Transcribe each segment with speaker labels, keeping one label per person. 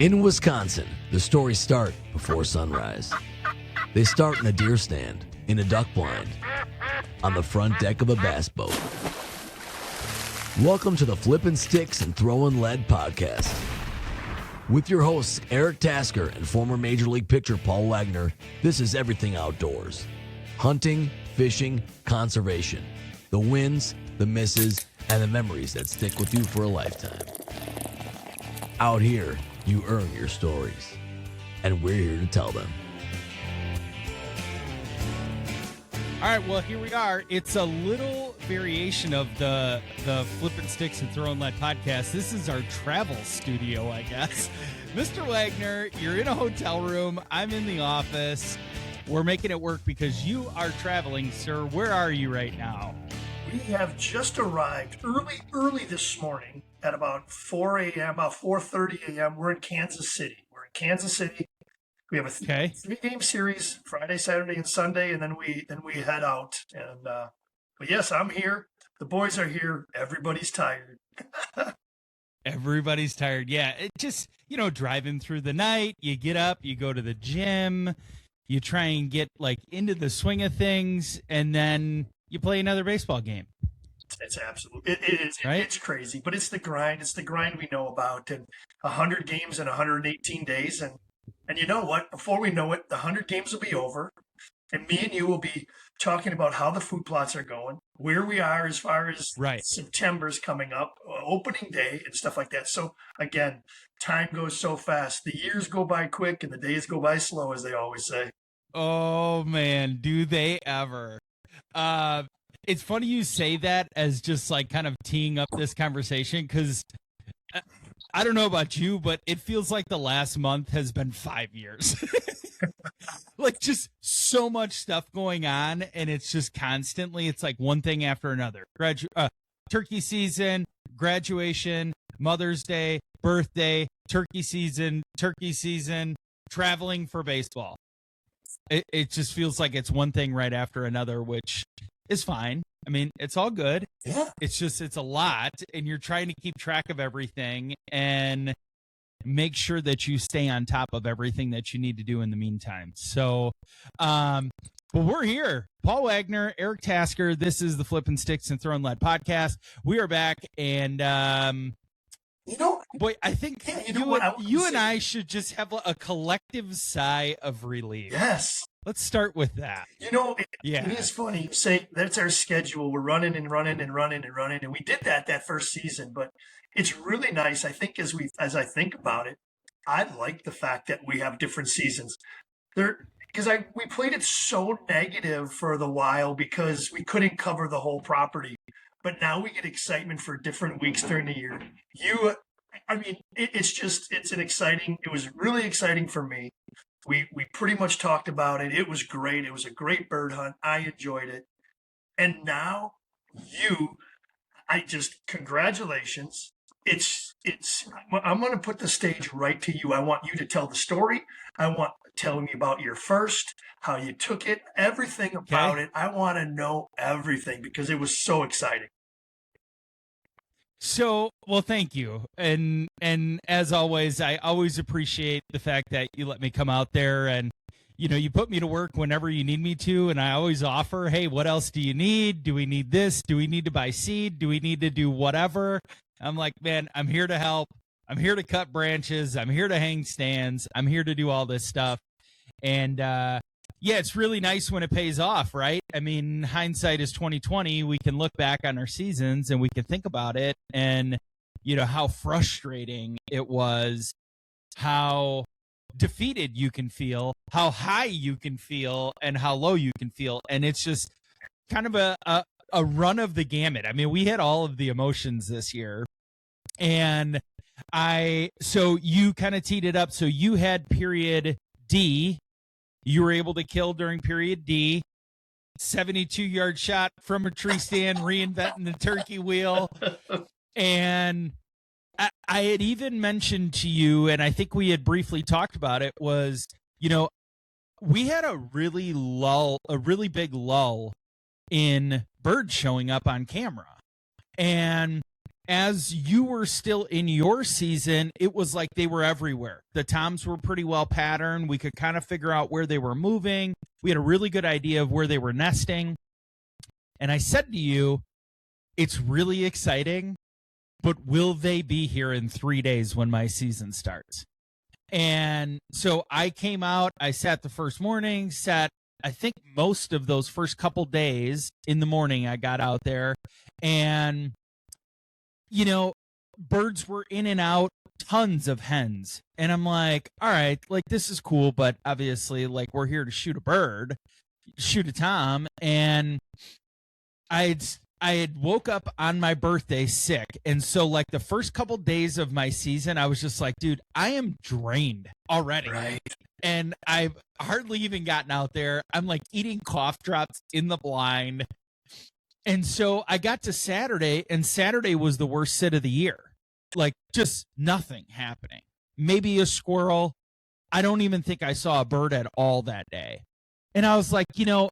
Speaker 1: In Wisconsin, the stories start before sunrise. They start in a deer stand, in a duck blind, on the front deck of a bass boat. Welcome to the Flippin' Sticks and Throwin' Lead podcast. With your hosts, Eric Tasker and former Major League pitcher Paul Wagner, this is everything outdoors. Hunting, fishing, conservation. The wins, the misses, and the memories that stick with you for a lifetime. Out here, you earn your stories, and we're here to tell them.
Speaker 2: All right, well, here we are. It's a little variation of the Flippin' Sticks and Throwin' Lead podcast. This is our travel studio, I guess. Mr. Wagner, you're in a hotel room. I'm in the office. We're making it work because you are traveling, sir. Where are you right now?
Speaker 3: We have just arrived early this morning at about 4 a.m., about 4:30 a.m. We're in Kansas City. We have a three-game series, Friday, Saturday, and Sunday, and then we head out. And but yes, I'm here. The boys are here. Everybody's tired.
Speaker 2: Everybody's tired. Yeah, it just, driving through the night, you get up, you go to the gym, you try and get into the swing of things, and then you play another baseball game.
Speaker 3: It's absolutely, it is, right? It's crazy, but it's the grind. It's the grind we know about, and 100 games in 118 days. And you know what? Before we know it, the 100 games will be over, and me and you will be talking about how the food plots are going, where we are as far as September's coming up, opening day, and stuff like that. So again, time goes so fast. The years go by quick, and the days go by slow, as they always say.
Speaker 2: Oh man, do they ever? It's funny you say that as just kind of teeing up this conversation, because I don't know about you, but it feels like the last month has been 5 years. Just so much stuff going on, and it's just constantly, it's like one thing after another. Turkey season, graduation, Mother's Day, birthday, turkey season, traveling for baseball. It just feels like it's one thing right after another, which is fine. I mean, it's all good.
Speaker 3: Yeah.
Speaker 2: It's a lot, and you're trying to keep track of everything and make sure that you stay on top of everything that you need to do in the meantime. So, but we're here. Paul Wagner, Eric Tasker. This is the Flippin' Sticks and Throwin' Lead podcast. We are back, and boy, I think you and I should just have a collective sigh of relief.
Speaker 3: Yes.
Speaker 2: Let's start with that.
Speaker 3: It is funny. You say that's our schedule. We're running, and we did that first season. But it's really nice. I think as I think about it, I like the fact that we have different seasons. Because we played it so negative for the while because we couldn't cover the whole property. But now we get excitement for different weeks during the year. It's an exciting. It was really exciting for me. We pretty much talked about it. It was great. It was a great bird hunt. I enjoyed it. And now congratulations. I'm going to put the stage right to you. I want you to tell the story. I want tell me about your first, how you took it, everything about it. I want to know everything because it was so exciting.
Speaker 2: So, well, thank you. And as always, I always appreciate the fact that you let me come out there and, you put me to work whenever you need me to. And I always offer, hey, what else do you need? Do we need this? Do we need to buy seed? Do we need to do whatever? I'm like, man, I'm here to help. I'm here to cut branches. I'm here to hang stands. I'm here to do all this stuff. And, it's really nice when it pays off, right? I mean, hindsight is 2020. We can look back on our seasons and we can think about it and, how frustrating it was, how defeated you can feel, how high you can feel, and how low you can feel. And it's just kind of a run of the gamut. I mean, we had all of the emotions this year. And so you kind of teed it up. So you had period D. You were able to kill during period D, 72-yard shot from a tree stand, reinventing the turkey wheel. And I had even mentioned to you, and I think we had briefly talked about it, was, we had a really big lull in birds showing up on camera. And as you were still in your season, it was like they were everywhere. The toms were pretty well patterned. We could kind of figure out where they were moving. We had a really good idea of where they were nesting. And I said to you, it's really exciting, but will they be here in 3 days when my season starts? And so I came out, I sat the first morning, I think most of those first couple days in the morning, I got out there and, you know, birds were in and out, tons of hens. And I'm like, all right, like this is cool, but obviously like we're here to shoot a bird, shoot a tom. And I had woke up on my birthday sick. And so like the first couple days of my season, I was just like, dude, I am drained already.
Speaker 3: Right.
Speaker 2: And I've hardly even gotten out there. I'm like eating cough drops in the blind. And so I got to Saturday, and Saturday was the worst sit of the year. Like just nothing happening. Maybe a squirrel. I don't even think I saw a bird at all that day. And I was like, you know,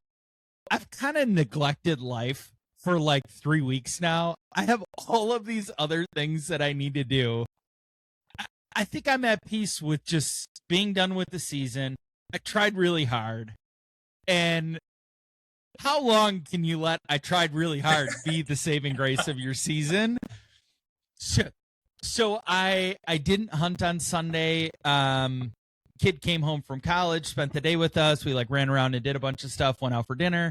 Speaker 2: I've kind of neglected life for like 3 weeks now. I have all of these other things that I need to do. I think I'm at peace with just being done with the season. I tried really hard. And how long can you let I tried really hard be the saving grace of your season? So I didn't hunt on Sunday. Kid came home from college, spent the day with us. We like ran around and did a bunch of stuff, went out for dinner.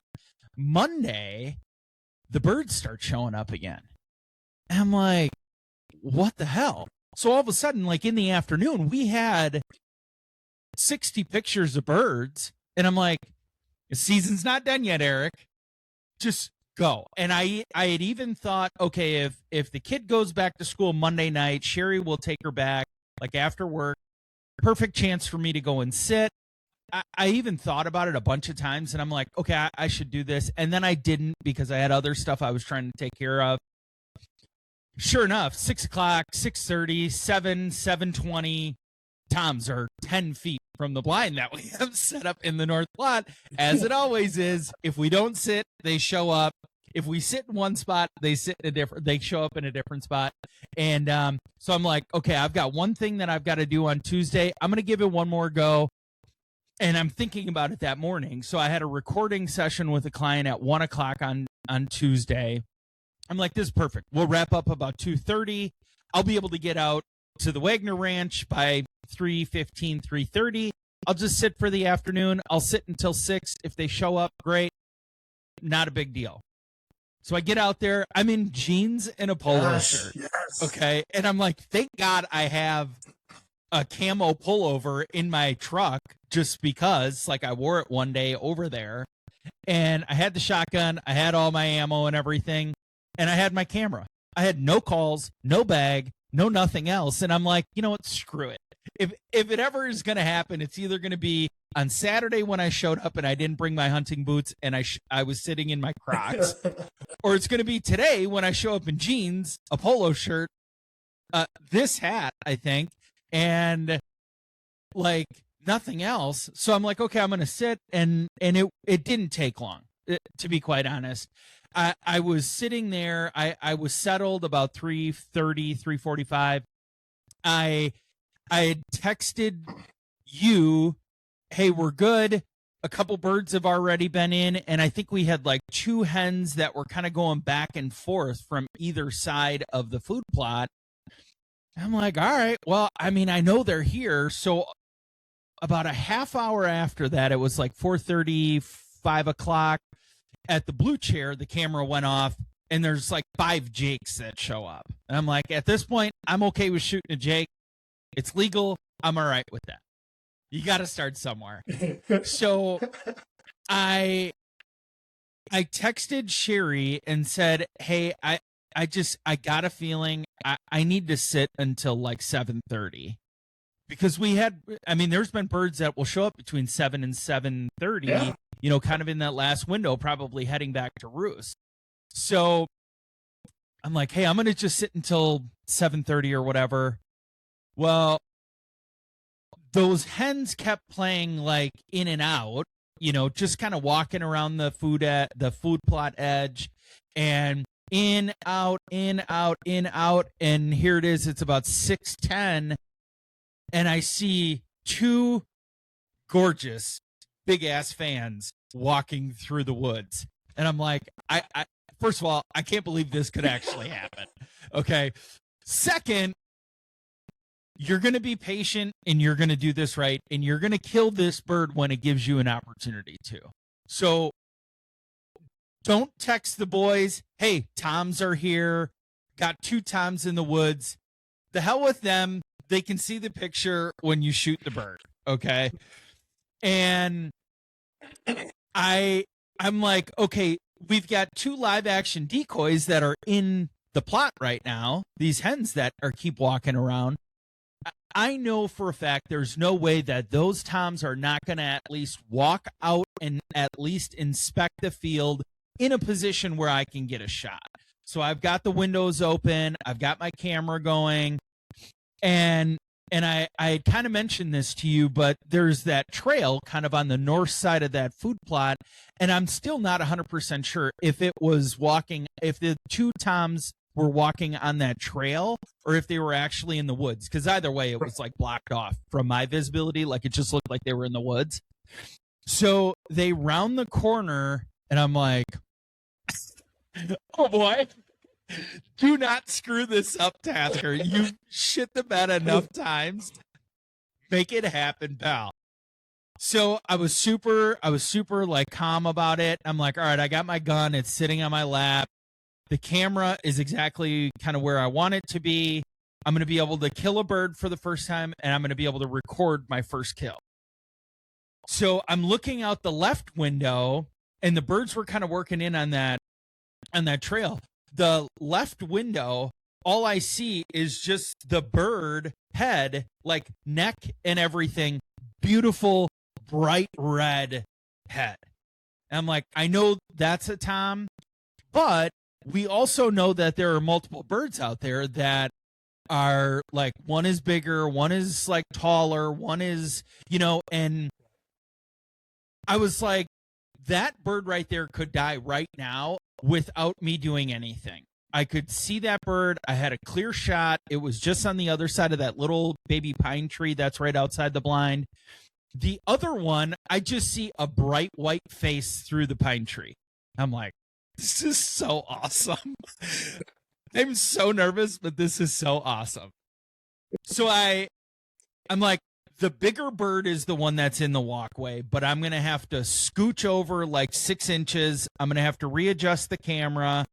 Speaker 2: Monday, the birds start showing up again. And I'm like, what the hell? So all of a sudden, like in the afternoon, we had 60 pictures of birds. And I'm like, the season's not done yet, Eric. Just go. And I had even thought, okay, if the kid goes back to school Monday night, Sherry will take her back like after work. Perfect chance for me to go and sit. I even thought about it a bunch of times, and I'm like, okay, I should do this. And then I didn't because I had other stuff I was trying to take care of. Sure enough, 6 o'clock, 6:30, 7:20, toms are 10 feet from the blind that we have set up in the north plot. As it always is, if we don't sit, they show up. If we sit in one spot, they show up in a different spot. And so I'm like, okay, I've got one thing that I've got to do on Tuesday. I'm going to give it one more go. And I'm thinking about it that morning. So I had a recording session with a client at 1 o'clock on Tuesday. I'm like, this is perfect. We'll wrap up about 2:30. I'll be able to get out to the Wagner Ranch by 3:15, 3:30. I'll just sit for the afternoon. I'll sit until 6. If they show up, great. Not a big deal. So I get out there. I'm in jeans and a polo shirt.
Speaker 3: Yes.
Speaker 2: Okay. And I'm like, thank God I have a camo pullover in my truck just because, like, I wore it one day over there. And I had the shotgun. I had all my ammo and everything. And I had my camera. I had no calls, no bag, no nothing else. And I'm like, you know what? Screw it. If it ever is going to happen, it's either going to be on Saturday when I showed up and I didn't bring my hunting boots and I was sitting in my Crocs, or it's going to be today when I show up in jeans, a polo shirt, this hat, I think, and like nothing else. So I'm like, okay, I'm going to sit, and it didn't take long, to be quite honest. I was sitting there. I was settled about 3:30, 3:45. I had texted you, hey, we're good. A couple birds have already been in, and I think we had like 2 hens that were kind of going back and forth from either side of the food plot. I'm like, all right, well, I mean, I know they're here. So about a half hour after that, it was like 4:30, 5 o'clock. At the blue chair, the camera went off, and there's like 5 jakes that show up. And I'm like, at this point, I'm okay with shooting a jake. It's legal. I'm all right with that. You got to start somewhere. So I texted Sherry and said, hey, I got a feeling I need to sit until like 7:30. Because there's been birds that will show up between 7 and 7:30, yeah. Kind of in that last window, probably heading back to roost. So I'm like, hey, I'm going to just sit until 7:30 or whatever. Well, those hens kept playing like in and out, just kind of walking around the food plot edge. And in, out, in, out, in, out. And here it is. It's about 6:10. And I see two gorgeous big ass fans walking through the woods. And I'm like, I first of all, I can't believe this could actually happen. Okay. Second, you're going to be patient and you're going to do this right. And you're going to kill this bird when it gives you an opportunity to. So don't text the boys, hey, toms are here. Got 2 toms in the woods. The hell with them. They can see the picture when you shoot the bird. Okay. And I'm like, okay, we've got 2 live action decoys that are in the plot right now. These hens that keep walking around. I know for a fact there's no way that those toms are not going to at least walk out and at least inspect the field in a position where I can get a shot. So I've got the windows open. I've got my camera going. And I kind of mentioned this to you, but there's that trail kind of on the north side of that food plot. And I'm still not 100% sure if it was walking, if the 2 toms were walking on that trail or if they were actually in the woods. Because either way, it was like blocked off from my visibility. Like it just looked like they were in the woods. So they round the corner and I'm like, oh boy. Do not screw this up, Tasker. You shit the bed enough times. Make it happen, pal. So I was super like calm about it. I'm like, all right, I got my gun. It's sitting on my lap. The camera is exactly kind of where I want it to be. I'm going to be able to kill a bird for the first time, and I'm going to be able to record my first kill. So I'm looking out the left window, and the birds were kind of working in on that trail. The left window, all I see is just the bird head, like neck and everything, beautiful, bright red head. And I'm like, I know that's a tom, but we also know that there are multiple birds out there that are like, one is bigger, one is like taller, one is, and I was like, that bird right there could die right now without me doing anything. I could see that bird. I had a clear shot. It was just on the other side of that little baby pine tree that's right outside the blind. The other one, I just see a bright white face through the pine tree. I'm like, this is so awesome. I'm so nervous, but this is so awesome. So I'm like, the bigger bird is the one that's in the walkway, but I'm going to have to scooch over like 6 inches. I'm going to have to readjust the camera,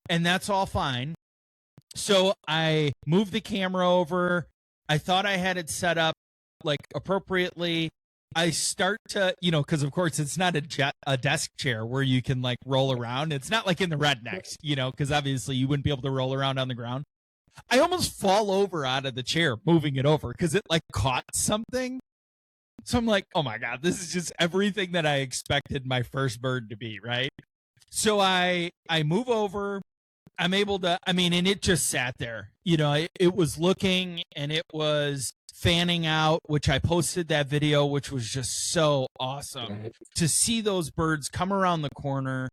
Speaker 2: and that's all fine. So I moved the camera over. I thought I had it set up like appropriately. I start to, because of course it's not a desk chair where you can like roll around. It's not like in the Rednecks, because obviously you wouldn't be able to roll around on the ground. I almost fall over out of the chair moving it over because it like caught something. So I'm like, oh my God, this is just everything that I expected my first bird to be, right? So I move over. I'm able to, and it just sat there. It was looking and it was fanning out, which I posted that video, which was just so awesome to see those birds come around the corner.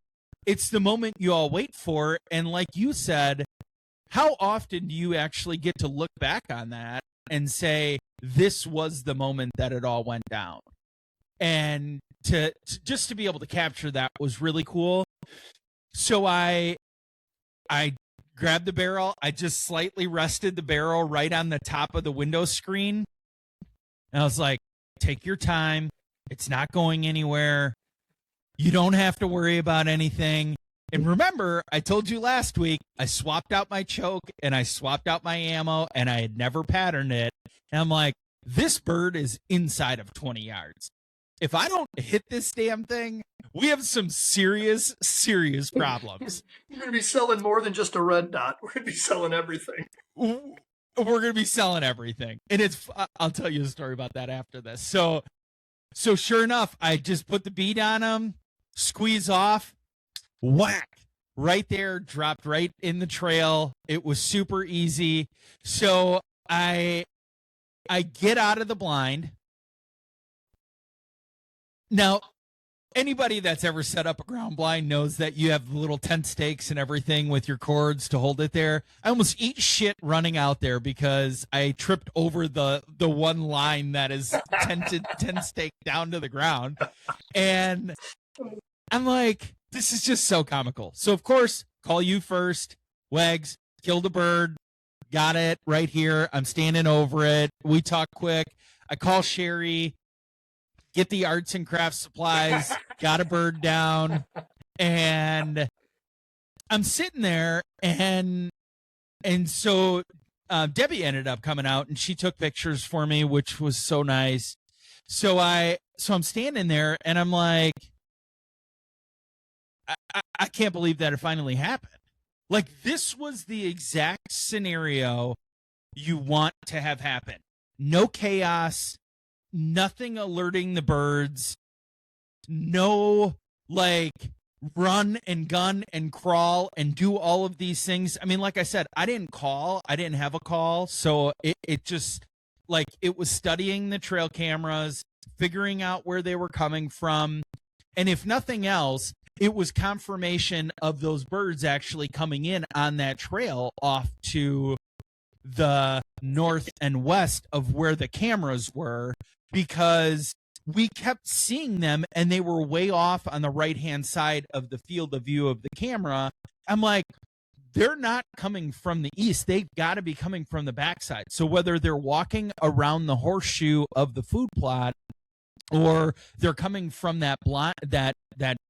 Speaker 2: It's the moment you all wait for. And like you said, how often do you actually get to look back on that and say, this was the moment that it all went down? And to just to be able to capture that was really cool. So I grabbed the barrel. I just slightly rested the barrel right on the top of the window screen. And I was like, take your time. It's not going anywhere. You don't have to worry about anything. And remember, I told you last week, I swapped out my choke and I swapped out my ammo and I had never patterned it. And I'm like, this bird is inside of 20 yards. If I don't hit this damn thing, we have some serious, serious problems.
Speaker 3: We're going to be selling more than just a red dot. We're going to be selling everything.
Speaker 2: We're going to be selling everything. And I'll tell you a story about that after this. So sure enough, I just put the bead on him, squeeze off, whack, right there, dropped right in the trail. It was super easy. So I get out of the blind. Now, anybody that's ever set up a ground blind knows that you have little tent stakes and everything with your cords to hold it there. I almost eat shit running out there because I tripped over the one line that is tent stake down to the ground. And I'm like, this is just so comical. So, of course, call you first. Wags, killed a bird. Got it right here. I'm standing over it. We talk quick. I call Sherry. Get the arts and crafts supplies, got a bird down, and I'm sitting there, and so Debbie ended up coming out, and she took pictures for me, which was so nice. So I'm standing there, and I'm like, I can't believe that it finally happened. Like, this was the exact scenario you want to have happen. No chaos. Nothing alerting the birds, no like run and gun and crawl and do all of these things. I mean, like I said, I didn't have a call. So it just like it was studying the trail cameras, figuring out where they were coming from. And if nothing else, it was confirmation of those birds actually coming in on that trail off to the north and west of where the cameras were, because we kept seeing them and they were way off on the right-hand side of the field of view of the camera. I'm like, they're not coming from the east. They've got to be coming from the backside. So whether they're walking around the horseshoe of the food plot or they're coming from that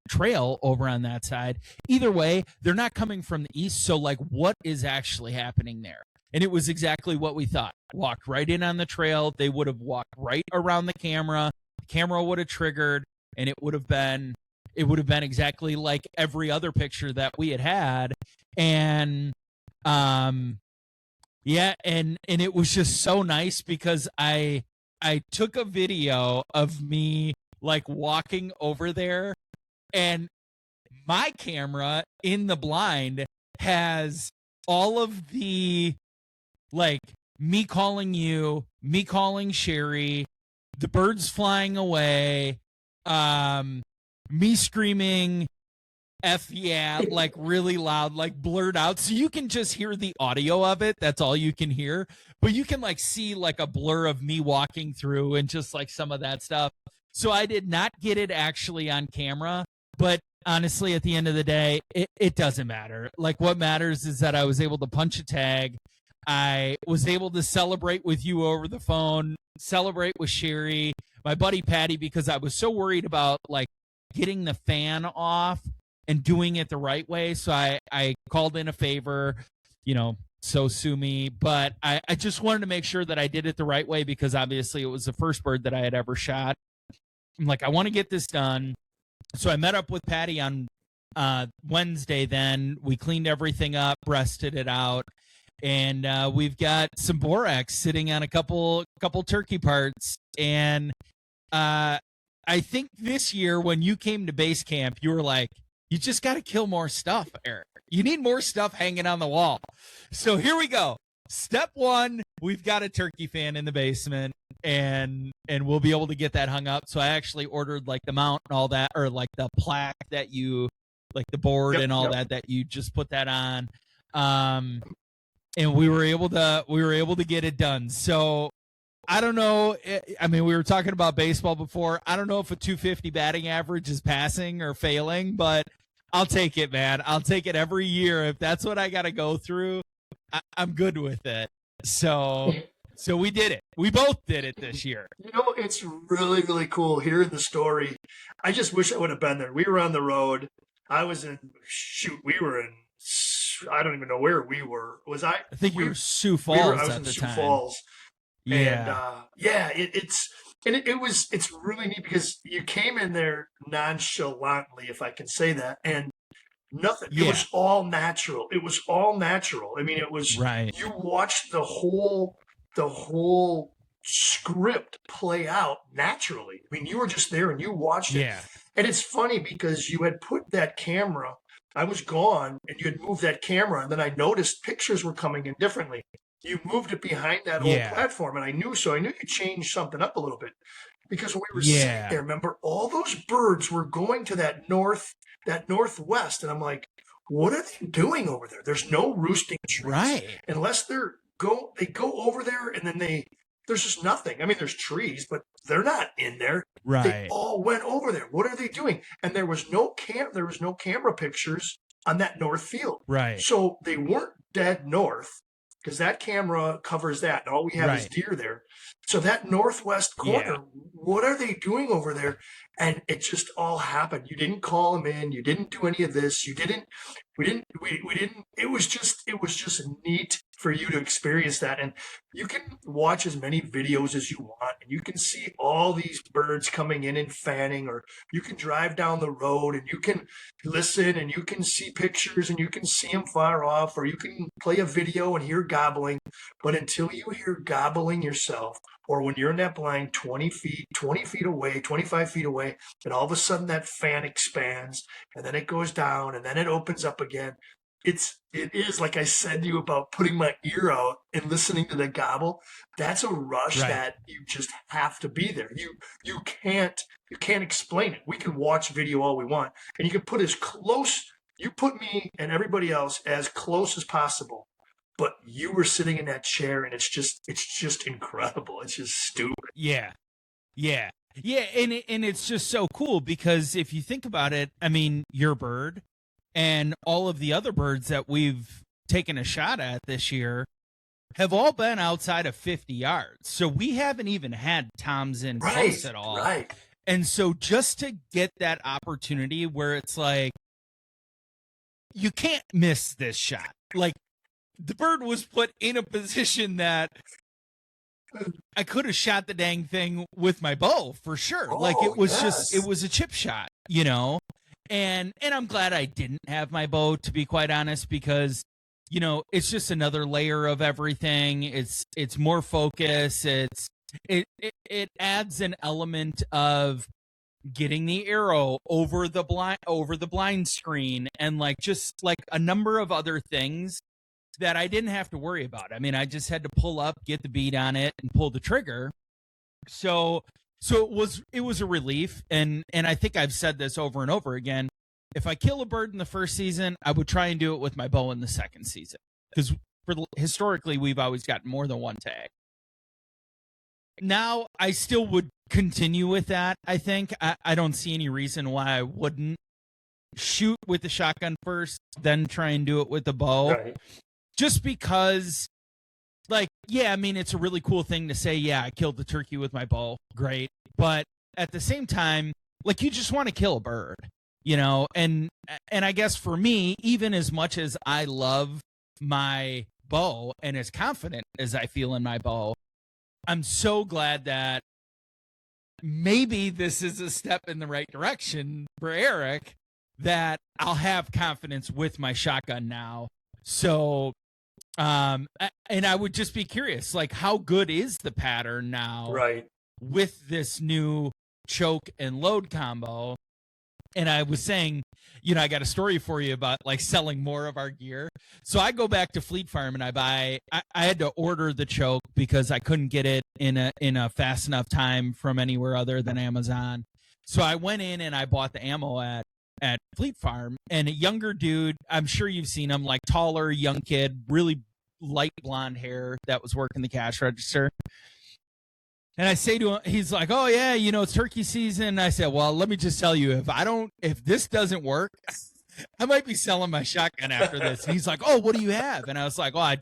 Speaker 2: trail over on that side, either way, they're not coming from the east. So like, what is actually happening there? And it was exactly what we thought. Walked right in on the trail. They would have walked right around the camera. The camera would have triggered, and it would have been exactly like every other picture that we had. And yeah, and it was just so nice because I took a video of me like walking over there, and my camera in the blind has all of the like me calling you, me calling Sherry, the birds flying away, me screaming F yeah, like really loud, like blurred out. So you can just hear the audio of it. That's all you can hear. But you can like see like a blur of me walking through and just like some of that stuff. So I did not get it actually on camera. But honestly, at the end of the day, it doesn't matter. Like what matters is that I was able to punch a tag. I was able to celebrate with you over the phone, celebrate with Sherry, my buddy Patty, because I was so worried about like getting the fan off and doing it the right way. So I called in a favor, so sue me. But I just wanted to make sure that I did it the right way because obviously it was the first bird that I had ever shot. I'm like, I want to get this done. So I met up with Patty on Wednesday then. We cleaned everything up, breasted it out. And we've got some borax sitting on a couple turkey parts. And I think this year when you came to base camp, you were like, you just got to kill more stuff, Eric. You need more stuff hanging on the wall. So here we go. Step one, we've got a turkey fan in the basement, and we'll be able to get that hung up. So I actually ordered like the mount and all that, or like the plaque that you, like the board and all that you just put that on. And we were able to get it done. So I don't know. I mean, we were talking about baseball before. I don't know if a 250 batting average is passing or failing, but I'll take it, man. I'll take it every year. If that's what I got to go through, I'm good with it. So we did it. We both did it this year.
Speaker 3: It's really, really cool hearing the story. I just wish I would have been there. We were on the road. I was we were in, I don't even know where we were. I
Speaker 2: think we were Sioux Falls
Speaker 3: at
Speaker 2: the
Speaker 3: Sioux
Speaker 2: time.
Speaker 3: Falls.
Speaker 2: Yeah.
Speaker 3: And it's really neat because you came in there nonchalantly, if I can say that, and nothing. It was all natural. I mean, it was
Speaker 2: right.
Speaker 3: You watched the whole script play out naturally. I mean, you were just there and you watched it.
Speaker 2: Yeah.
Speaker 3: And it's funny because you had put that camera. I was gone, and you had moved that camera, and then I noticed pictures were coming in differently. You moved it behind that old platform, and I knew you changed something up a little bit. because when we were sitting there, remember, all those birds were going to that northwest, and I'm like, what are they doing over there? There's no roosting trees,
Speaker 2: right?
Speaker 3: Unless they go over there, and then there's just nothing. I mean, there's trees, but they're not in there.
Speaker 2: Right.
Speaker 3: They all went over there. What are they doing? And there was no camera pictures on that north field.
Speaker 2: Right.
Speaker 3: So they weren't dead north, because that camera covers that, and all we have is deer there. So that northwest corner, what are they doing over there? And it just all happened. You didn't call them in. You didn't do any of this. We didn't. It was just neat for you to experience that. And you can watch as many videos as you want, and you can see all these birds coming in and fanning, or you can drive down the road and you can listen and you can see pictures and you can see them far off, or you can play a video and hear gobbling. But until you hear gobbling yourself, or when you're in that blind 20 feet away, 25 feet away, and all of a sudden that fan expands, and then it goes down, and then it opens up again. It is like I said to you about putting my ear out and listening to the gobble. That's a rush that you just have to be there. You can't explain it. We can watch video all we want, and you can put you put me and everybody else as close as possible. But you were sitting in that chair, and it's just incredible. It's just stupid.
Speaker 2: Yeah. And it's just so cool, because if you think about it, I mean, your bird and all of the other birds that we've taken a shot at this year have all been outside of 50 yards. So we haven't even had toms in close at all.
Speaker 3: Right.
Speaker 2: And so just to get that opportunity where it's like, you can't miss this shot. Like, the bird was put in a position that I could have shot the dang thing with my bow for sure. Like, it was it was a chip shot, you know? And I'm glad I didn't have my bow, to be quite honest, because, you know, it's just another layer of everything. It's more focus. It adds an element of getting the arrow over the blind screen, and like just like a number of other things that I didn't have to worry about. I mean, I just had to pull up, get the bead on it, and pull the trigger. So it was a relief, and I think I've said this over and over again. If I kill a bird in the first season, I would try and do it with my bow in the second season, because historically we've always gotten more than one tag. Now I still would continue with that. I think I don't see any reason why I wouldn't shoot with the shotgun first, then try and do it with the bow.
Speaker 3: Right.
Speaker 2: Just because, like, yeah, I mean, it's a really cool thing to say, yeah, I killed the turkey with my bow. Great. But at the same time, like, you just want to kill a bird, you know? And I guess for me, even as much as I love my bow and as confident as I feel in my bow, I'm so glad that maybe this is a step in the right direction for Eric, that I'll have confidence with my shotgun now. So, and I would just be curious, like, how good is the pattern now with this new choke and load combo? And I was saying, you know, I got a story for you about like selling more of our gear. So I go back to Fleet Farm and I had to order the choke because I couldn't get it in a fast enough time from anywhere other than Amazon. So I went in and I bought the ammo at Fleet Farm, and a younger dude, I'm sure you've seen him, like taller, young kid, really light blonde hair, that was working the cash register. And I say to him, he's like, oh yeah, you know, it's turkey season. And I said, well, let me just tell you, if this doesn't work, I might be selling my shotgun after this. And he's like, oh, what do you have? And I was like, oh,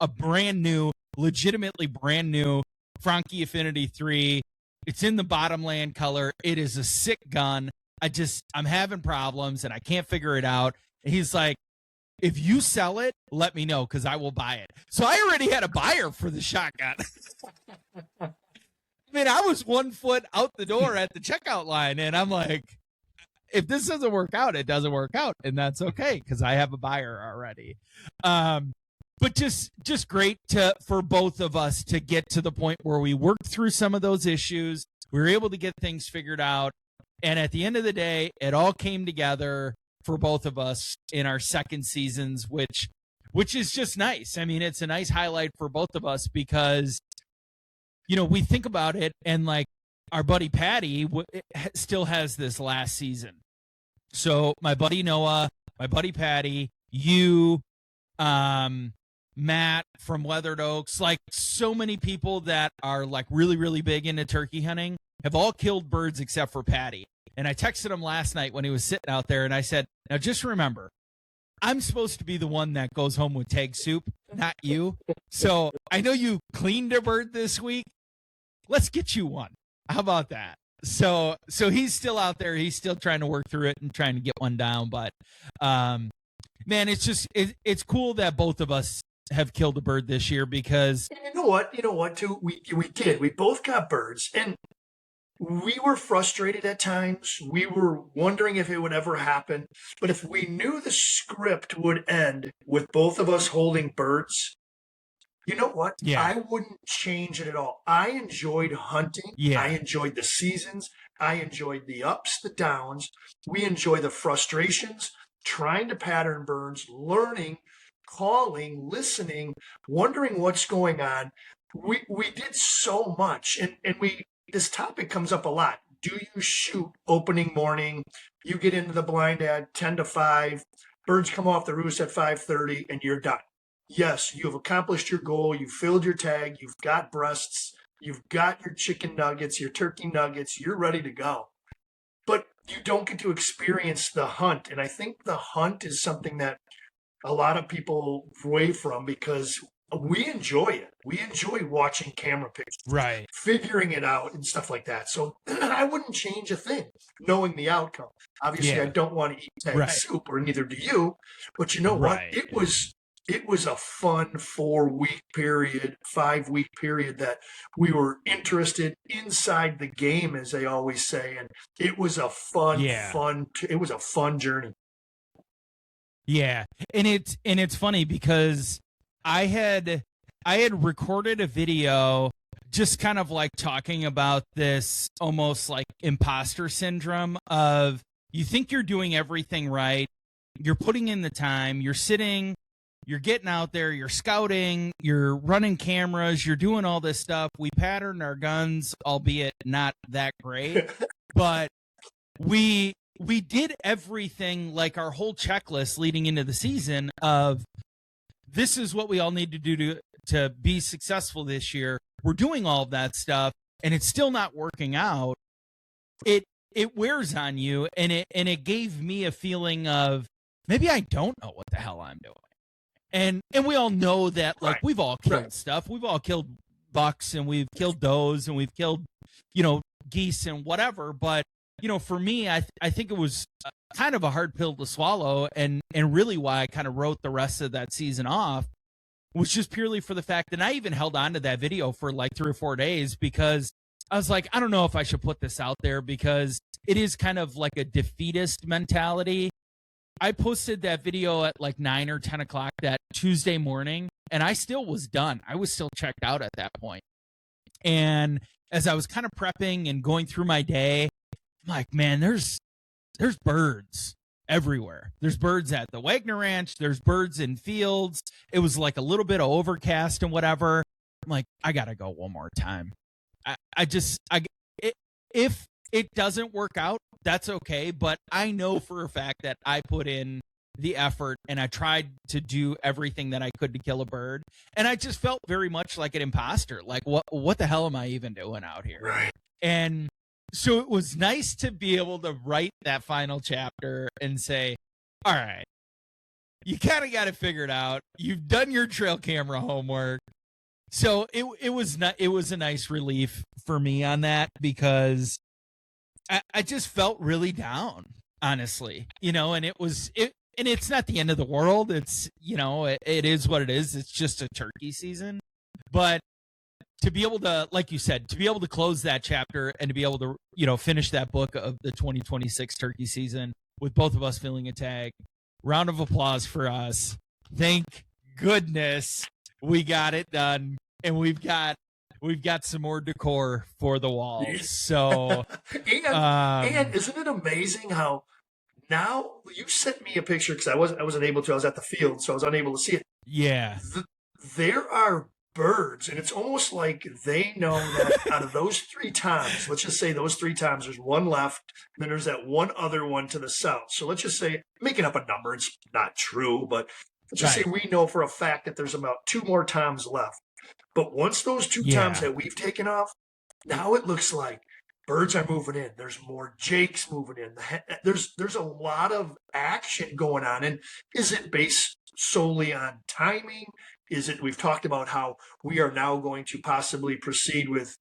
Speaker 2: a brand new, legitimately brand new Franke Affinity 3. It's in the bottomland color. It is a sick gun. I'm having problems and I can't figure it out. And he's like, if you sell it, let me know, because I will buy it. So I already had a buyer for the shotgun. I mean, I was 1 foot out the door at the checkout line, and I'm like, if this doesn't work out, it doesn't work out, and that's okay, because I have a buyer already. But just great for both of us to get to the point where we worked through some of those issues. We were able to get things figured out. And at the end of the day, it all came together for both of us in our second seasons, which is just nice. I mean, it's a nice highlight for both of us because, you know, we think about it and like our buddy Patty still has this last season. So my buddy Noah, my buddy Patty, you, Matt from Weathered Oaks, like so many people that are like really, really big into turkey hunting have all killed birds except for Patty. And I texted him last night when he was sitting out there and I said, now just remember, I'm supposed to be the one that goes home with tag soup, not you. So I know you cleaned a bird this week. Let's get you one. How about that? So he's still out there. He's still trying to work through it and trying to get one down. But, man, it's just, it's cool that both of us have killed a bird this year because.
Speaker 3: You know what, too? We did. We both got birds. And we were frustrated at times. We were wondering if it would ever happen. But if we knew the script would end with both of us holding birds, you know what?
Speaker 2: Yeah.
Speaker 3: I wouldn't change it at all. I enjoyed hunting.
Speaker 2: Yeah.
Speaker 3: I enjoyed the seasons. I enjoyed the ups, the downs. We enjoy the frustrations, trying to pattern birds, learning, calling, listening, wondering what's going on. We did so much. And this topic comes up a lot. Do you shoot opening morning? You get into the blind at 10 to 5. Birds come off the roost at 5:30 and you're done. Yes, you have accomplished your goal. You've filled your tag. You've got breasts. You've got your chicken nuggets, your turkey nuggets. You're ready to go. But you don't get to experience the hunt. And I think the hunt is something that a lot of people away from because we enjoy it. We enjoy watching camera pictures,
Speaker 2: right,
Speaker 3: figuring it out and stuff like that. So I wouldn't change a thing knowing the outcome. Obviously, I don't want to eat tag soup, or neither do you. But you know what? It was a fun 4-week period, 5-week period that we were interested inside the game, as they always say. And it was a it was a fun journey.
Speaker 2: Yeah. And it's funny because I had recorded a video just kind of like talking about this almost like imposter syndrome of you think you're doing everything right. You're putting in the time, you're sitting, you're getting out there, you're scouting, you're running cameras, you're doing all this stuff. We patterned our guns, albeit not that great, but we did everything, like our whole checklist leading into the season of this is what we all need to do to be successful this year. We're doing all of that stuff and it's still not working out. It wears on you, and it gave me a feeling of maybe I don't know what the hell I'm doing. And we all know that, like, we've all killed stuff. We've all killed bucks and we've killed does and we've killed, geese and whatever. But, for me, I think it was kind of a hard pill to swallow. And really why I kind of wrote the rest of that season off was just purely for the fact that I even held on to that video for like 3 or 4 days because I was like, I don't know if I should put this out there because it is kind of like a defeatist mentality. I posted that video at like 9 or 10 o'clock that Tuesday morning, and I still was done. I was still checked out at that point. And as I was kind of prepping and going through my day, I'm like, man, there's birds everywhere. There's birds at the Wagner Ranch. There's birds in fields. It was like a little bit of overcast and whatever. I'm like, I got to go one more time. If it doesn't work out, that's okay. But I know for a fact that I put in the effort and I tried to do everything that I could to kill a bird. And I just felt very much like an imposter. Like, what the hell am I even doing out here?
Speaker 3: Right.
Speaker 2: And so it was nice to be able to write that final chapter and say, all right, you kind of got it figured out. You've done your trail camera homework. So it was a nice relief for me on that because I just felt really down, honestly, and and it's not the end of the world. It's, it is what it is. It's just a turkey season, but to be able to, like you said, to be able to close that chapter and to be able to, finish that book of the 2026 turkey season with both of us filling a tag, round of applause for us. Thank goodness we got it done. And we've got some more decor for the walls. So,
Speaker 3: and isn't it amazing how now you sent me a picture because I wasn't able to. I was at the field, so I was unable to see it.
Speaker 2: Yeah,
Speaker 3: There are birds, and it's almost like they know that out of those 3 times, let's just say those 3 times, there's one left, and then there's that one other one to the south. So let's just say, making up a number, it's not true, but let's just say we know for a fact that there's about 2 more times left. But once those 2 times that we've taken off, now it looks like birds are moving in. There's more jakes moving in. There's a lot of action going on. And is it based solely on timing? Is it, we've talked about how we are now going to possibly proceed with,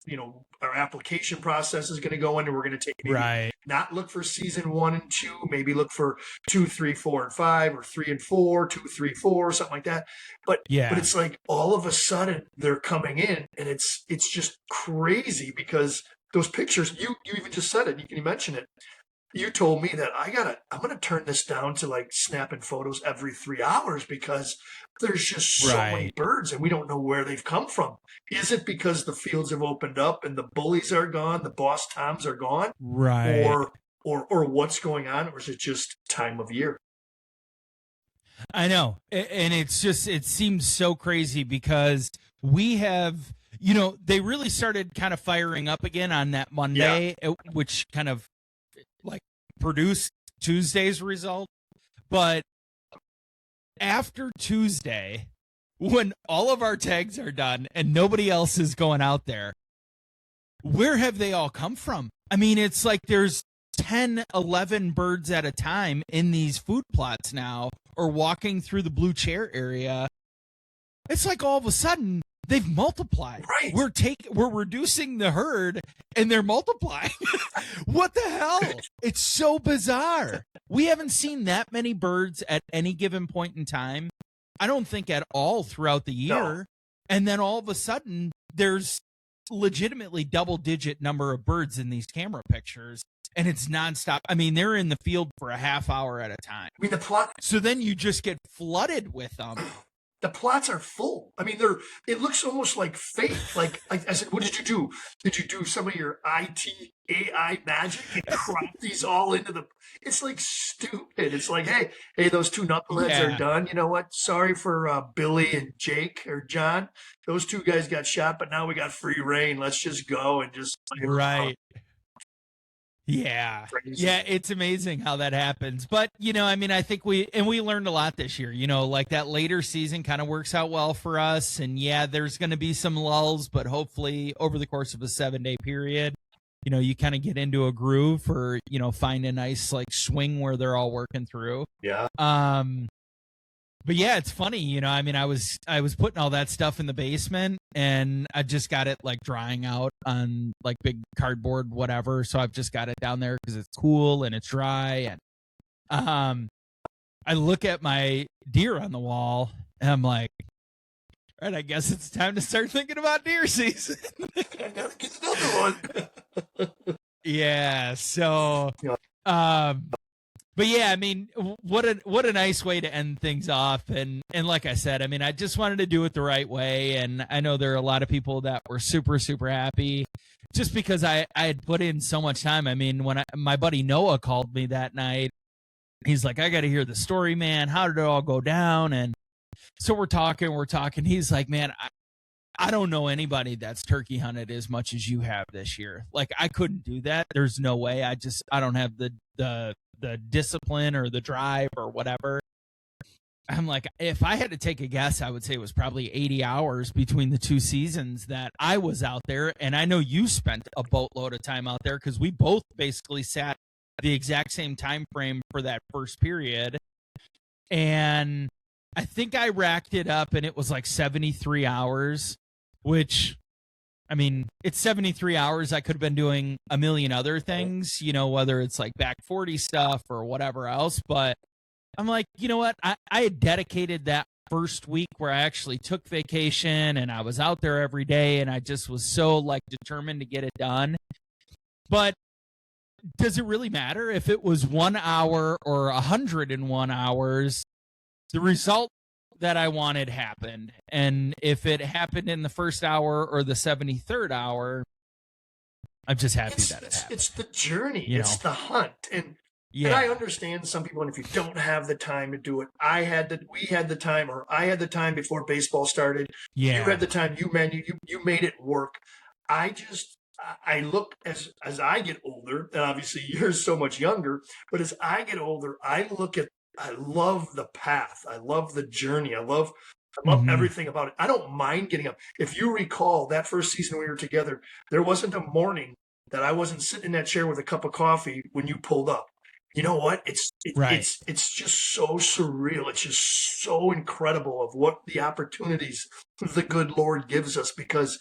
Speaker 3: our application process is going to go in, and we're going to take not look for season 1 and 2, maybe look for 2, 3, 4, and 5, or 3 and 4, 2, 3, 4, something like that. But it's like all of a sudden they're coming in, and it's just crazy, because those pictures, you even just said it, you mention it. You told me that I'm going to turn this down to like snapping photos every 3 hours, because there's just so many birds and we don't know where they've come from. Is it because the fields have opened up and the bullies are gone, the boss toms are gone?
Speaker 2: Right.
Speaker 3: Or what's going on? Or is it just time of year?
Speaker 2: I know. And it seems so crazy, because we have, they really started kind of firing up again on that Monday, which kind of like produced Tuesday's result. But after Tuesday, when all of our tags are done and nobody else is going out there, where have they all come from? I mean, it's like there's 10, 11 birds at a time in these food plots now, or walking through the blue chair area. It's like all of a sudden they've multiplied.
Speaker 3: Right.
Speaker 2: We're reducing the herd and they're multiplying. What the hell? It's so bizarre. We haven't seen that many birds at any given point in time, I don't think, at all throughout the year.
Speaker 3: No.
Speaker 2: And then all of a sudden there's legitimately double-digit number of birds in these camera pictures, and it's nonstop. I mean, they're in the field for a half hour at a time.
Speaker 3: I mean, the plot.
Speaker 2: So then you just get flooded with them.
Speaker 3: The plots are full. I mean, it looks almost like fate. Like I said, what did you do? Did you do some of your AI magic and crop these all into it's like stupid. It's like, hey, those 2 knuckleheads are done. You know what? Sorry for Billy and Jake or John. Those 2 guys got shot, but now we got free reign. Let's just go and just
Speaker 2: right. Yeah. Crazy. Yeah, it's amazing how that happens. But, I mean, I think we learned a lot this year, like that later season kind of works out well for us. And there's going to be some lulls, but hopefully over the course of a 7-day period, you kind of get into a groove, or, find a nice like swing where they're all working through.
Speaker 3: Yeah.
Speaker 2: But it's funny, I mean, I was putting all that stuff in the basement, and I just got it like drying out on like big cardboard, whatever. So I've just got it down there because it's cool and it's dry. And I look at my deer on the wall, and I'm like, all right, I guess it's time to start thinking about deer season.
Speaker 3: I gotta get another one.
Speaker 2: Yeah. So, but I mean, what a nice way to end things off. And like I said, I mean, I just wanted to do it the right way. And I know there are a lot of people that were super, super happy just because I had put in so much time. I mean, when my buddy Noah called me that night, he's like, I got to hear the story, man. How did it all go down? And so we're talking. He's like, man, I don't know anybody that's turkey hunted as much as you have this year. Like, I couldn't do that. There's no way. I don't have the discipline or the drive or whatever. I'm like, if I had to take a guess, I would say it was probably 80 hours between the 2 seasons that I was out there. And I know you spent a boatload of time out there, because we both basically sat the exact same time frame for that first period. And I think I racked it up, and it was like 73 hours, which, I mean, it's 73 hours. I could have been doing a million other things, whether it's like back 40 stuff or whatever else. But I'm like, you know what? I had dedicated that first week where I actually took vacation, and I was out there every day, and I just was so like determined to get it done. But does it really matter if it was 1 hour or 101 hours? The result that I wanted happened. And if it happened in the first hour or the 73rd hour, I'm just happy that it happened.
Speaker 3: It's the journey. It's the hunt. And And I understand some people, and if you don't have the time to do it, we had the time, or I had the time before baseball started.
Speaker 2: Yeah.
Speaker 3: You had the time. You made it work. I look as I get older, and obviously you're so much younger, but as I get older, I love the path. I love the journey. I love everything about it. I don't mind getting up. If you recall that first season we were together, there wasn't a morning that I wasn't sitting in that chair with a cup of coffee when you pulled up. You know what? It's just so surreal. It's just so incredible of what the opportunities the good Lord gives us, because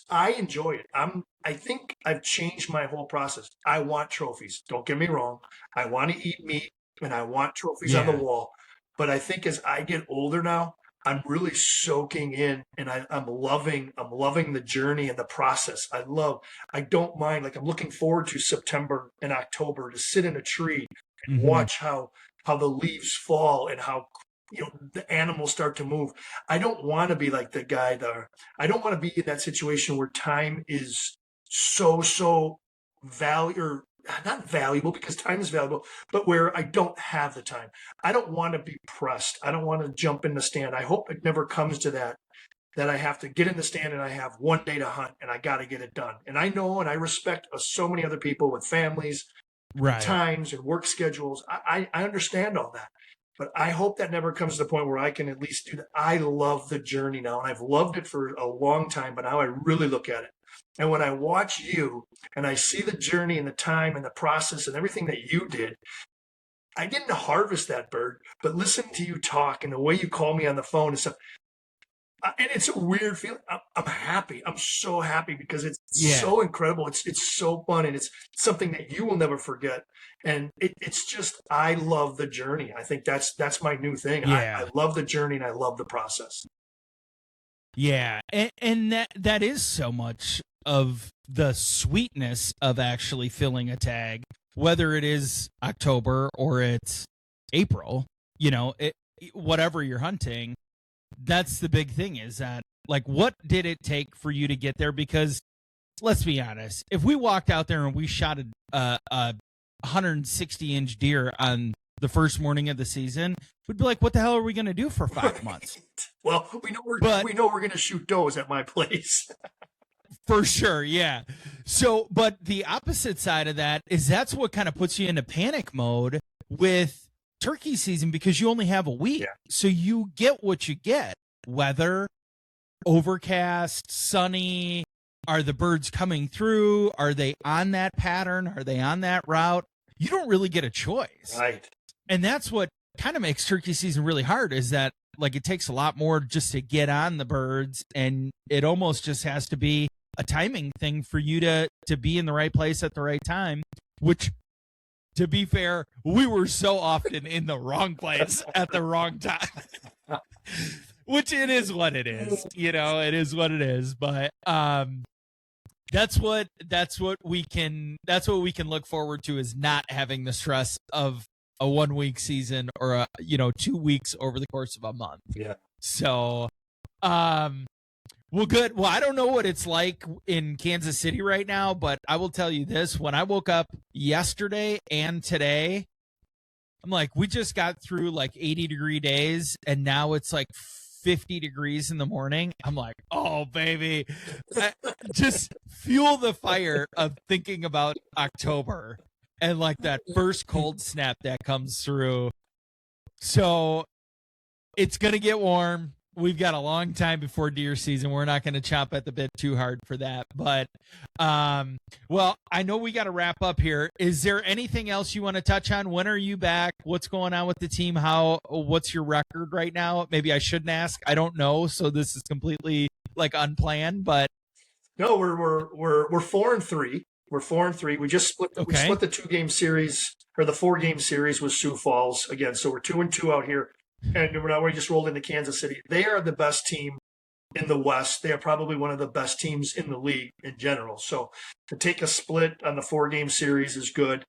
Speaker 3: I enjoy it. I think I've changed my whole process. I want trophies. Don't get me wrong. I want to eat meat and I want trophies on the wall. But I think as I get older now, I'm really soaking in, and I'm loving the journey and the process. I don't mind. Like, I'm looking forward to September and October to sit in a tree and watch how the leaves fall and how the animals start to move. I don't want to be like the guy there. I don't want to be in that situation where time is so not valuable, because time is valuable, but where I don't have the time. I don't want to be pressed. I don't want to jump in the stand. I hope it never comes to that I have to get in the stand and I have one day to hunt and I got to get it done. And I know, and I respect so many other people with families, times and work schedules. I understand all that, but I hope that never comes to the point where I can at least do that. I love the journey now, and I've loved it for a long time, but now I really look at it. And when I watch you and I see the journey and the time and the process and everything that you did, I didn't harvest that bird, but listening to you talk and the way you call me on the phone and stuff, and it's a weird feeling. I'm happy. I'm so happy because it's so incredible. It's so fun, and it's something that you will never forget. And it's just, I love the journey. I think that's my new thing. I love the journey and I love the process.
Speaker 2: Yeah, and that is so much of the sweetness of actually filling a tag, whether it is October or it's April, whatever you're hunting. That's the big thing, is that, like, what did it take for you to get there? Because let's be honest, if we walked out there and we shot a 160-inch deer on the first morning of the season, we'd be like, what the hell are we going to do for 5 months?
Speaker 3: Well, we know we're going to shoot does at my place.
Speaker 2: For sure, yeah. So, but the opposite side of that is that's what kind of puts you into panic mode with turkey season, because you only have a week. Yeah. So you get what you get. Weather, overcast, sunny. Are the birds coming through? Are they on that pattern? Are they on that route? You don't really get a choice.
Speaker 3: Right.
Speaker 2: And that's what kind of makes turkey season really hard, is that, like, it takes a lot more just to get on the birds, and it almost just has to be a timing thing for you to be in the right place at the right time, which, to be fair, we were so often in the wrong place at the wrong time. Which, it is what it is. It is what it is. But that's what we can look forward to, is not having the stress of a 1 week season or 2 weeks over the course of a month.
Speaker 3: Yeah.
Speaker 2: So, well, good. Well, I don't know what it's like in Kansas City right now, but I will tell you this. When I woke up yesterday and today, I'm like, we just got through like 80-degree days, and now it's like 50 degrees in the morning. I'm like, oh, baby. Just fuel the fire of thinking about October and like that first cold snap that comes through. So it's going to get warm. We've got a long time before deer season. We're not going to chop at the bit too hard for that. But, well, I know we got to wrap up here. Is there anything else you want to touch on? When are you back? What's going on with the team? What's your record right now? Maybe I shouldn't ask. I don't know. So this is completely like unplanned, but.
Speaker 3: No, we're 4-3. We're 4-3. We just split. We split the 2-game series, or the 4-game series, with Sioux Falls again. So we're 2-2 out here. And now we just rolled into Kansas City. They are the best team in the West. They are probably one of the best teams in the league in general. So to take a split on the 4-game series is good.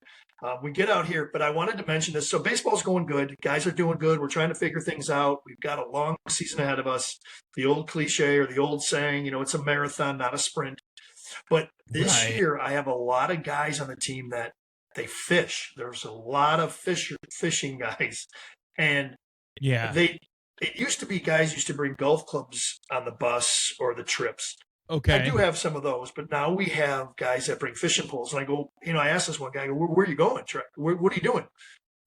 Speaker 3: We get out here, but I wanted to mention this. So baseball's going good. Guys are doing good. We're trying to figure things out. We've got a long season ahead of us. The old cliche, or the old saying, it's a marathon, not a sprint. But this year, I have a lot of guys on the team that they fish. There's a lot of fishing guys, and
Speaker 2: Yeah.
Speaker 3: it used to be guys used to bring golf clubs on the bus or the trips.
Speaker 2: Okay.
Speaker 3: I do have some of those, but now we have guys that bring fishing poles. And I go, I asked this one guy, where are you going, Trey? What are you doing?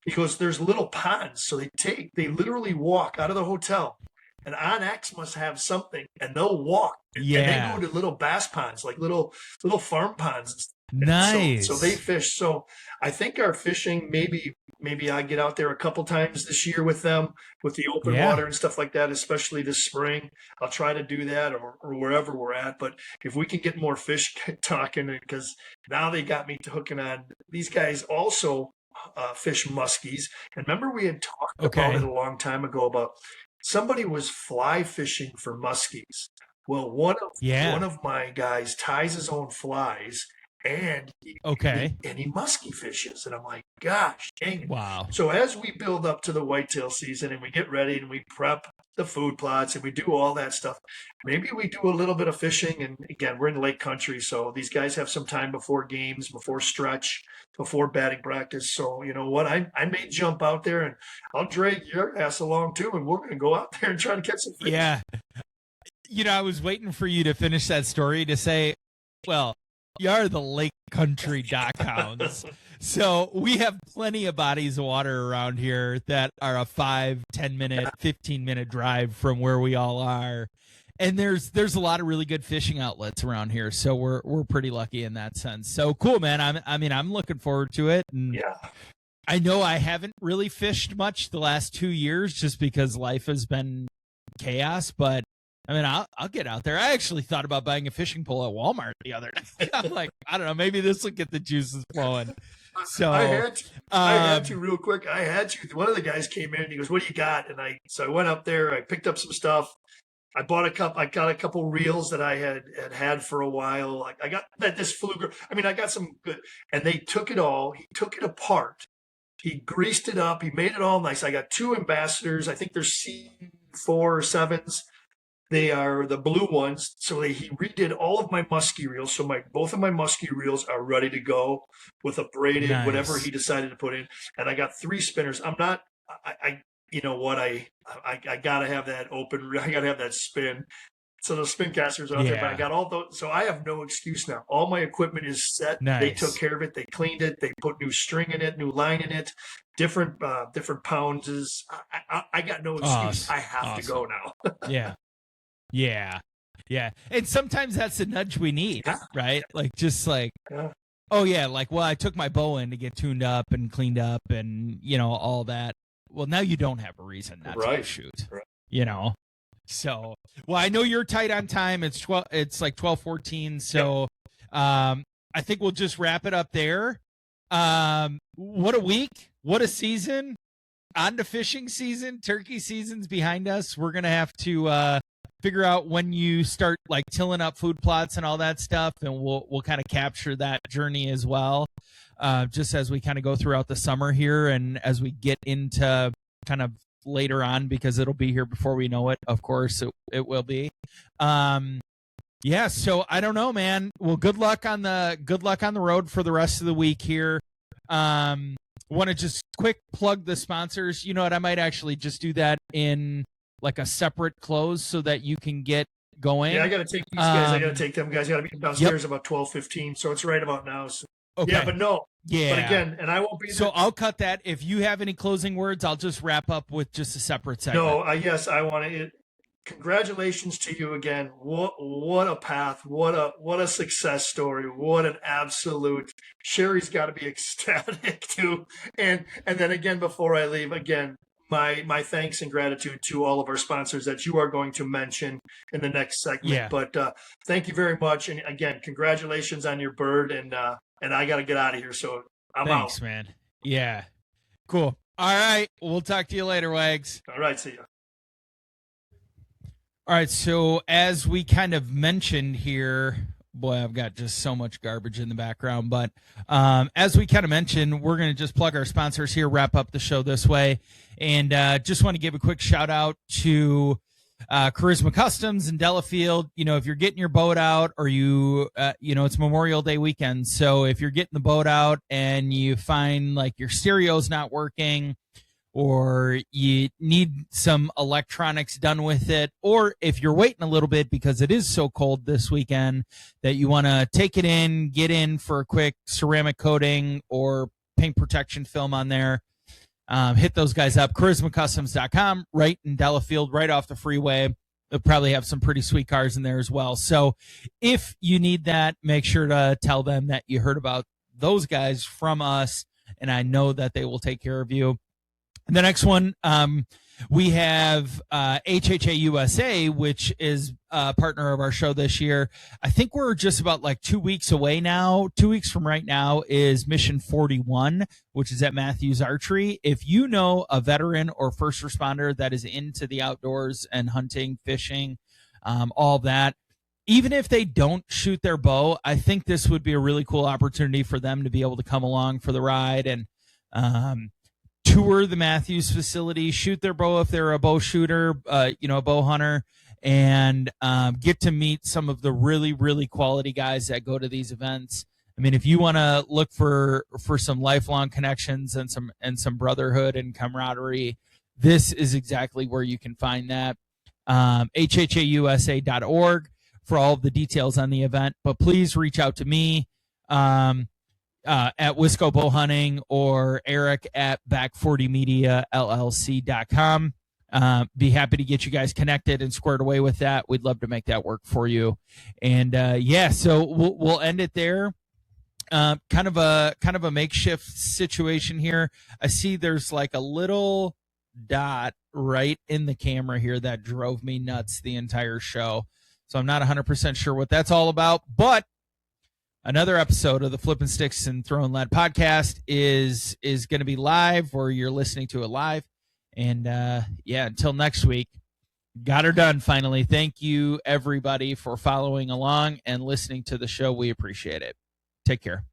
Speaker 3: He goes, there's little ponds. So they literally walk out of the hotel, and OnX must have something, and they'll walk.
Speaker 2: Yeah.
Speaker 3: And they go to little bass ponds, like little farm ponds.
Speaker 2: Nice.
Speaker 3: So they fish. So I think our fishing, maybe I get out there a couple times this year with them, with the open water and stuff like that, especially this spring. I'll try to do that or wherever we're at. But if we can get more fish talking, because now they got me hooking on. These guys also fish muskies. And remember we had talked about it a long time ago about somebody was fly fishing for muskies. Well, one of my guys ties his own flies, and he musky fishes, and I'm like, gosh, dang it.
Speaker 2: Wow.
Speaker 3: So as we build up to the whitetail season and we get ready and we prep the food plots and we do all that stuff, maybe we do a little bit of fishing. And again, we're in lake country, so these guys have some time before games, before stretch, before batting practice. So you know what, I may jump out there and I'll drag your ass along too, and we're going to go out there and try to catch some fish.
Speaker 2: Yeah. I was waiting for you to finish that story to say, well, you are the lake country dock hounds. So we have plenty of bodies of water around here that are a 5, 10 minute, 15-minute drive from where we all are. And there's a lot of really good fishing outlets around here. So we're pretty lucky in that sense. So cool, man. I'm looking forward to it. And
Speaker 3: yeah.
Speaker 2: I know I haven't really fished much the last 2 years just because life has been chaos, but I'll get out there. I actually thought about buying a fishing pole at Walmart the other day. I'm like, I don't know, maybe this will get the juices flowing. So
Speaker 3: I had to real quick. One of the guys came in and he goes, "What do you got?" And I went up there. I picked up some stuff. I got a couple reels that I had for a while. I got this Fluger. I got some good. And they took it all. He took it apart. He greased it up. He made it all nice. I got 2 Ambassadors. I think they're C4 or 7s. They are the blue ones. So he redid all of my musky reels. So both of my musky reels are ready to go with a braided, whatever he decided to put in. And I got 3 spinners. You know what? I gotta have that open. I gotta have that spin. So the spin casters are out there, but I got all those. So I have no excuse now. All my equipment is set.
Speaker 2: Nice.
Speaker 3: They took care of it. They cleaned it. They put new string in it, new line in it, different pounds. I got no excuse. I have to go now.
Speaker 2: Yeah. And sometimes that's the nudge we need, right? Like, just like, I took my bow in to get tuned up and cleaned up and, all that. Well, now you don't have a reason not to shoot, So, well, I know you're tight on time. It's like 12:14. So, I think we'll just wrap it up there. What a week. What a season. On to fishing season. Turkey season's behind us. We're going to have to, figure out when you start like tilling up food plots and all that stuff, and we'll kind of capture that journey as well, just as we kind of go throughout the summer here and as we get into kind of later on, because it'll be here before we know it. Of course, it will be. So I don't know, man. Well, good luck on the road for the rest of the week here. Want to just quick plug the sponsors. You know what? I might actually just do that in like a separate close so that you can get going.
Speaker 3: Yeah, I got to take these guys. I got to take them guys. Got to be downstairs about 12:15. So it's right about now. So.
Speaker 2: Okay.
Speaker 3: Yeah, but no.
Speaker 2: Yeah.
Speaker 3: But again, and I won't be there.
Speaker 2: So I'll cut that. If you have any closing words, I'll just wrap up with just a separate segment.
Speaker 3: No, yes, I want to. Congratulations to you again. What a path. What a success story. What an absolute. Sherry's got to be ecstatic too. And then again, before I leave, again, my thanks and gratitude to all of our sponsors that you are going to mention in the next segment.
Speaker 2: Yeah.
Speaker 3: But thank you very much. And again, congratulations on your bird. And I got to get out of here. So I'm out.
Speaker 2: Thanks, man. Yeah. Cool. All right. We'll talk to you later, Wags.
Speaker 3: All right. See you.
Speaker 2: All right. So as we kind of mentioned here, boy, I've got just so much garbage in the background. But as we kind of mentioned, we're going to just plug our sponsors here, wrap up the show this way. And just want to give a quick shout out to Charisma Customs in Delafield. If you're getting your boat out, or it's Memorial Day weekend, so if you're getting the boat out and you find like your stereo's not working, or you need some electronics done with it, or if you're waiting a little bit because it is so cold this weekend that you want to take it in, get in for a quick ceramic coating or paint protection film on there, hit those guys up. CharismaCustoms.com, right in Delafield, right off the freeway. They'll probably have some pretty sweet cars in there as well. So if you need that, make sure to tell them that you heard about those guys from us, and I know that they will take care of you. The next one, we have HHA USA, which is a partner of our show this year. I think we're just about like 2 weeks away now. 2 weeks from right now is Mission 41, which is at Matthews Archery. If you know a veteran or first responder that is into the outdoors and hunting, fishing, all that, even if they don't shoot their bow, I think this would be a really cool opportunity for them to be able to come along for the ride and tour the Matthews facility, shoot their bow if they're a bow shooter, a bow hunter, and get to meet some of the really, really quality guys that go to these events. I mean, if you want to look for some lifelong connections and some brotherhood and camaraderie, this is exactly where you can find that. HHAUSA.org for all of the details on the event. But please reach out to me. At Wisco Bow Hunting, or Eric at Back40MediaLLC.com. Be happy to get you guys connected and squared away with that. We'd love to make that work for you. And so we'll end it there. Kind of a makeshift situation here. I see there's like a little dot right in the camera here that drove me nuts the entire show. So I'm not 100% sure what that's all about, but another episode of the Flippin' Sticks and Throwing Lead podcast is going to be live, or you're listening to it live. And until next week, got her done finally. Thank you, everybody, for following along and listening to the show. We appreciate it. Take care.